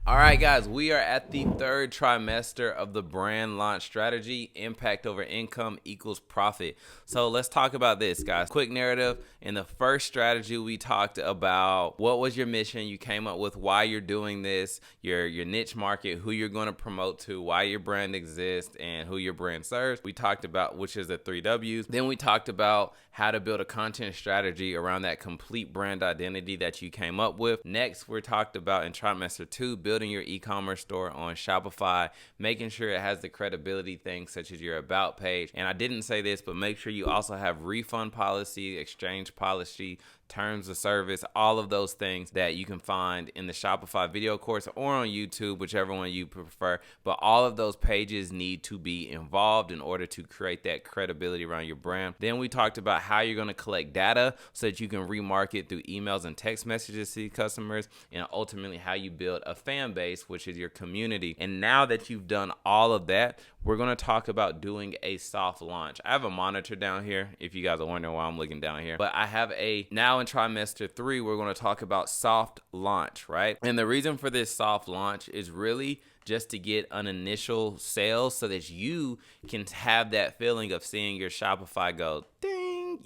All right, guys, we are at the third trimester of the brand launch strategy. Impact over income equals profit. So let's talk about this, guys. Quick narrative. In the first strategy, we talked about what was your mission. You came up with why you're doing this, your niche market, who you're going to promote to, why your brand exists, and who your brand serves. We talked about, which is the 3 W's. Then we talked about how to build a content strategy around that complete brand identity that you came up with. Next, we talked about in trimester 2, building your e-commerce store on Shopify, making sure it has the credibility things such as your about page. And I didn't say this, but make sure you also have refund policy, exchange policy, terms of service, all of those things that you can find in the Shopify video course or on YouTube, whichever one you prefer. But all of those pages need to be involved in order to create that credibility around your brand. Then we talked about how you're going to collect data so that you can remarket through emails and text messages to your customers, and ultimately how you build a fan base, which is your community. And now that you've done all of that, we're going to talk about doing a soft launch. I have a monitor down here if you guys are wondering why I'm looking down here, but I have now in trimester 3, we're going to talk about soft launch, right? And the reason for this soft launch is really just to get an initial sales so that you can have that feeling of seeing your Shopify go ding,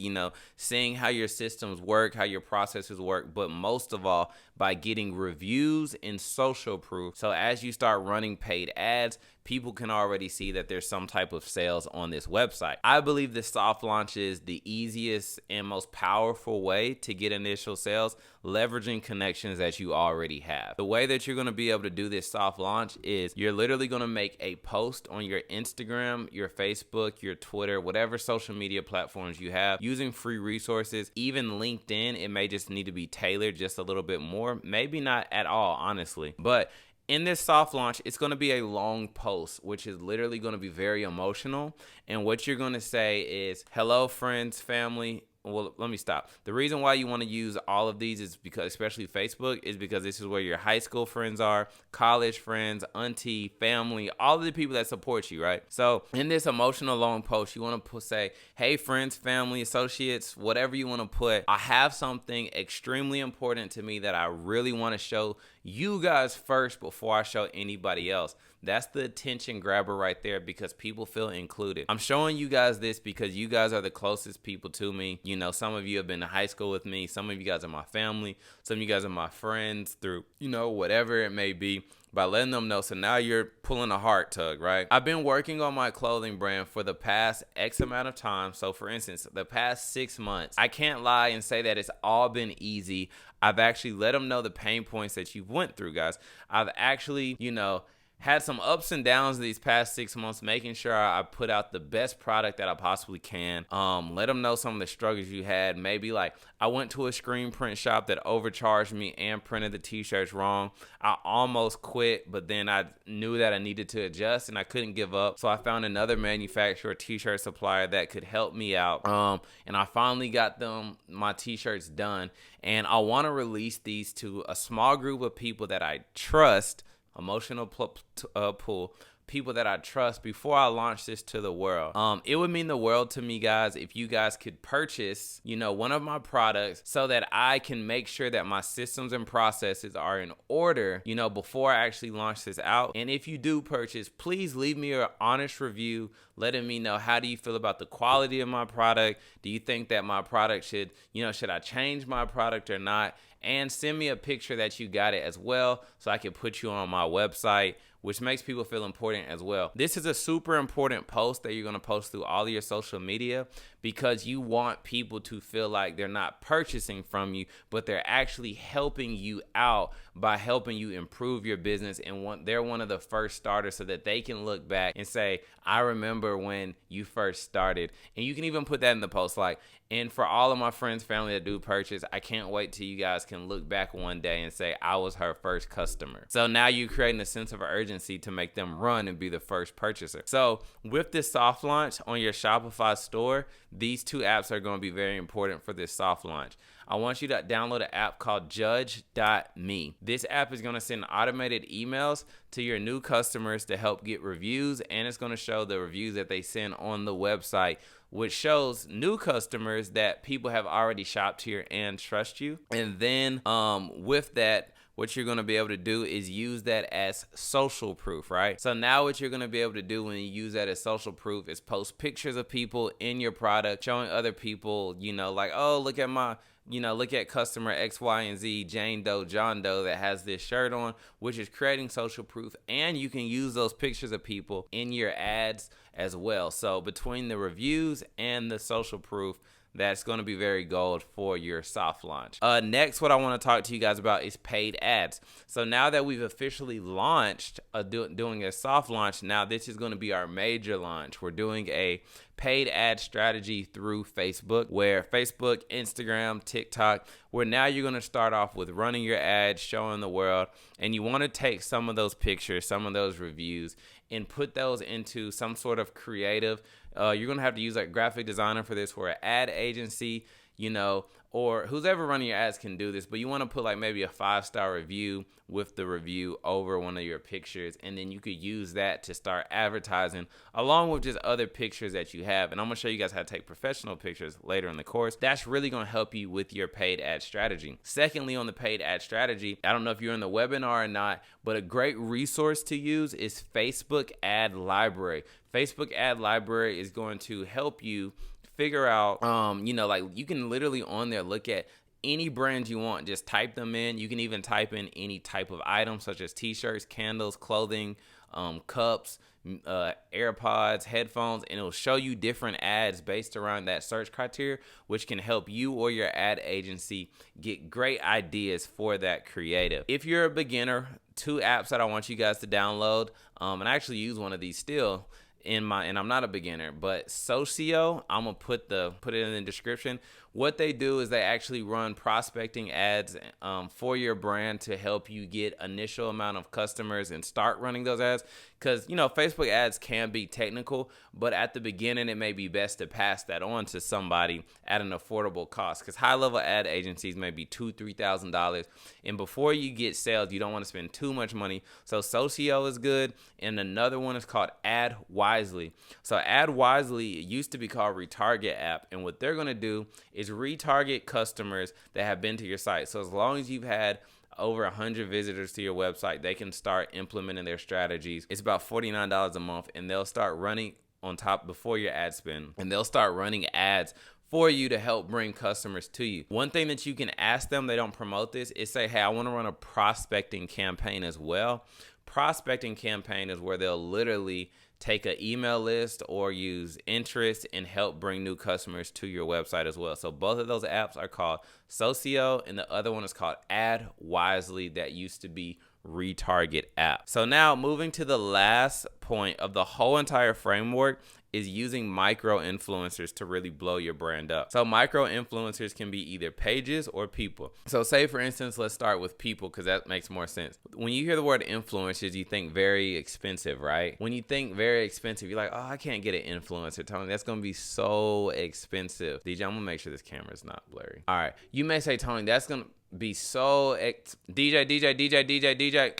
seeing how your systems work, how your processes work, but most of all, by getting reviews and social proof. So as you start running paid ads, people can already see that there's some type of sales on this website. I believe the soft launch is the easiest and most powerful way to get initial sales, leveraging connections that you already have. The way that you're going to be able to do this soft launch is you're literally going to make a post on your Instagram, your Facebook, your Twitter, whatever social media platforms you have, using free resources. Even LinkedIn, it may just need to be tailored just a little bit more, maybe not at all, honestly. But in this soft launch, it's going to be a long post, which is literally going to be very emotional. And what you're going to say is, hello, friends, family. Well, let me stop. The reason why you want to use all of these is because, especially Facebook, is because this is where your high school friends are, college friends, auntie, family, all of the people that support you, right? So in this emotional long post, you want to say, hey, friends, family, associates, whatever you want to put. I have something extremely important to me that I really want to show you guys first before I show anybody else. That's the attention grabber right there, because people feel included. I'm showing you guys this because you guys are the closest people to me. Some of you have been to high school with me. Some of you guys are my family. Some of you guys are my friends through, whatever it may be. By letting them know. So now you're pulling a heart tug, right? I've been working on my clothing brand for the past X amount of time. So for instance, the past 6 months, I can't lie and say that it's all been easy. I've actually let them know the pain points that you've went through, guys. I've actually, had some ups and downs these past 6 months, making sure I put out the best product that I possibly can. Let them know some of the struggles you had. Maybe like I went to a screen print shop that overcharged me and printed the t-shirts wrong. I almost quit, but then I knew that I needed to adjust and I couldn't give up. So I found another manufacturer, t-shirt supplier that could help me out. And I finally got my t-shirts done. And I want to release these to a small group of people that I trust, emotional pull, people that I trust before I launch this to the world. It would mean the world to me, guys, if you guys could purchase, one of my products so that I can make sure that my systems and processes are in order, before I actually launch this out. And if you do purchase, please leave me an honest review letting me know, how do you feel about the quality of my product? Do you think that my product should I change my product or not? And send me a picture that you got it as well, so I can put you on my website, which makes people feel important as well. This is a super important post that you're going to post through all of your social media, because you want people to feel like they're not purchasing from you, but they're actually helping you out by helping you improve your business. And they're one of the first starters, so that they can look back and say, I remember when you first started. And you can even put that in the post, like, and for all of my friends, family that do purchase, I can't wait till you guys can look back one day and say, I was her first customer. So now you're creating a sense of urgency to make them run and be the first purchaser. So with this soft launch on your Shopify store, these two apps are going to be very important for this soft launch. I want you to download an app called Judge.me. This app is going to send automated emails to your new customers to help get reviews, and it's going to show the reviews that they send on the website, which shows new customers that people have already shopped here and trust you. And then with that, what you're going to be able to do is use that as social proof, right? So now what you're going to be able to do when you use that as social proof is post pictures of people in your product, showing other people, you know, like, oh, look at my, you know, look at customer X, Y, and Z, Jane Doe, John Doe that has this shirt on, which is creating social proof. And you can use those pictures of people in your ads as well. So between the reviews and the social proof, that's going to be very gold for your soft launch. Next, what I want to talk to you guys about is paid ads. So now that we've officially launched doing a soft launch, now this is going to be our major launch. We're doing a paid ad strategy through Facebook, where Facebook, Instagram, TikTok, where now you're going to start off with running your ads, showing the world, and you want to take some of those pictures, some of those reviews, and put those into some sort of creative. You're going to have to use a graphic designer for this, or an ad agency, you know, or who's ever running your ads can do this, but you want to put like maybe a 5-star review with the review over one of your pictures, and then you could use that to start advertising along with just other pictures that you have. And I'm going to show you guys how to take professional pictures later in the course. That's really going to help you with your paid ad strategy. Secondly, on the paid ad strategy, I don't know if you're in the webinar or not, but a great resource to use is Facebook Ad Library. Facebook Ad Library is going to help you figure out, you know, like you can literally on there look at any brand you want. Just type them in. You can even type in any type of item such as t-shirts, candles, clothing, cups, AirPods, headphones, and it'll show you different ads based around that search criteria, which can help you or your ad agency get great ideas for that creative. If you're a beginner, 2 apps that I want you guys to download, and I actually use one of these still, and I'm not a beginner, but Socio, I'm gonna put it in the description. What they do is they actually run prospecting ads for your brand to help you get initial amount of customers and start running those ads. Because, you know, Facebook ads can be technical, but at the beginning, it may be best to pass that on to somebody at an affordable cost. Because high-level ad agencies may be $2,000, $3,000. And before you get sales, you don't want to spend too much money. So Socio is good. And another one is called Ad Wisely. So Ad Wisely, it used to be called Retarget app. And what they're going to do is retarget customers that have been to your site. So as long as you've had over 100 visitors to your website, they can start implementing their strategies. It's about $49 a month, and they'll start running on top before your ad spend, and they'll start running ads for you to help bring customers to you. One thing that you can ask them, they don't promote this, is say, hey, I want to run a prospecting campaign as well. Prospecting campaign is where they'll literally take an email list or use interest and help bring new customers to your website as well. So both of those apps are called Socio, and the other one is called Ad Wisely, that used to be Retarget app. So now moving to the last point of the whole entire framework is using micro influencers to really blow your brand up. So micro influencers can be either pages or people. So say for instance, let's start with people because that makes more sense. When you hear the word influencers, you think very expensive, right? When you think very expensive, you're like, oh, I can't get an influencer, Tony. That's gonna be so expensive. DJ, I'm gonna make sure this camera's not blurry. All right, you may say, Tony, that's gonna be so DJ.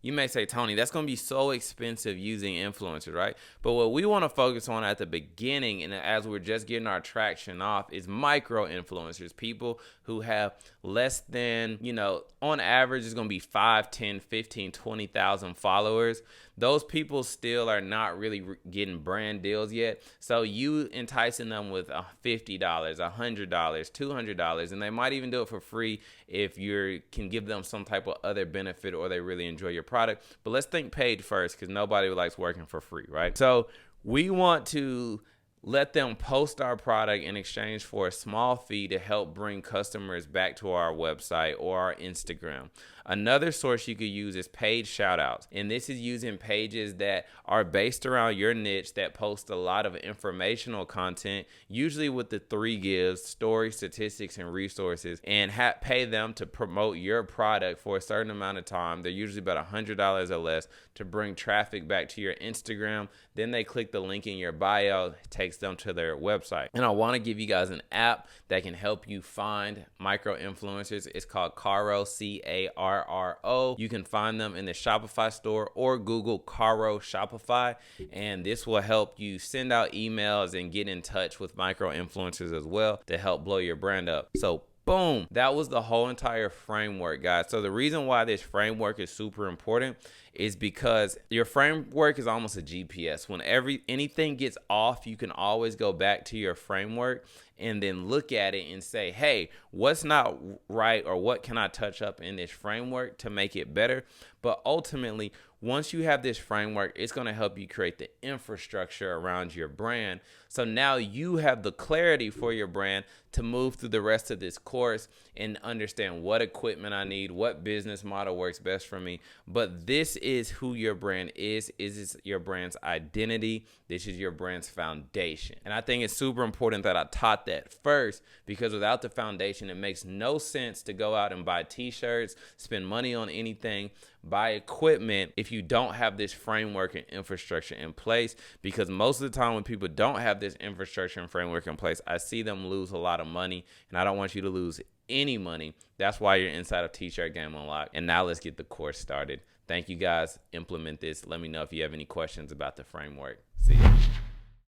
You may say, Tony, that's going to be so expensive using influencers, right? But what we want to focus on at the beginning, and as we're just getting our traction off, is micro influencers, people who have less than, you know, on average, it's going to be 5, 10, 15, 20,000 followers. Those people still are not really getting brand deals yet. So you enticing them with $50, $100, $200, and they might even do it for free if you can give them some type of other benefit or they really enjoy your product. But let's think paid first, because nobody likes working for free, right? So we want to let them post our product in exchange for a small fee to help bring customers back to our website or our Instagram. Another source you could use is paid shoutouts. And this is using pages that are based around your niche that post a lot of informational content, usually with the 3 gives: story, statistics, and resources, and pay them to promote your product for a certain amount of time. They're usually about $100 or less to bring traffic back to your Instagram. Then they click the link in your bio, take takes them to their website. And I want to give you guys an app that can help you find micro influencers. It's called Carro, Carro. You can find them in the Shopify store or Google Carro Shopify, and this will help you send out emails and get in touch with micro influencers as well to help blow your brand up. So boom, that was the whole entire framework, guys. So the reason why this framework is super important is because your framework is almost a GPS. When anything gets off, you can always go back to your framework and then look at it and say, hey, what's not right, or what can I touch up in this framework to make it better? But ultimately, once you have this framework, it's going to help you create the infrastructure around your brand. So now you have the clarity for your brand to move through the rest of this course and understand what equipment I need, what business model works best for me. But this is who your brand is. Is your brand's identity. This is your brand's foundation. And I think it's super important that I taught that first, because without the foundation, it makes no sense to go out and buy t-shirts, spend money on anything, buy equipment if you don't have this framework and infrastructure in place. Because most of the time when people don't have this infrastructure and framework in place, I see them lose a lot of money, and I don't want you to lose any money. That's why you're inside of T-Shirt Game Unlocked. And now let's get the course started. Thank you guys. Implement this. Let me know if you have any questions about the framework. See ya.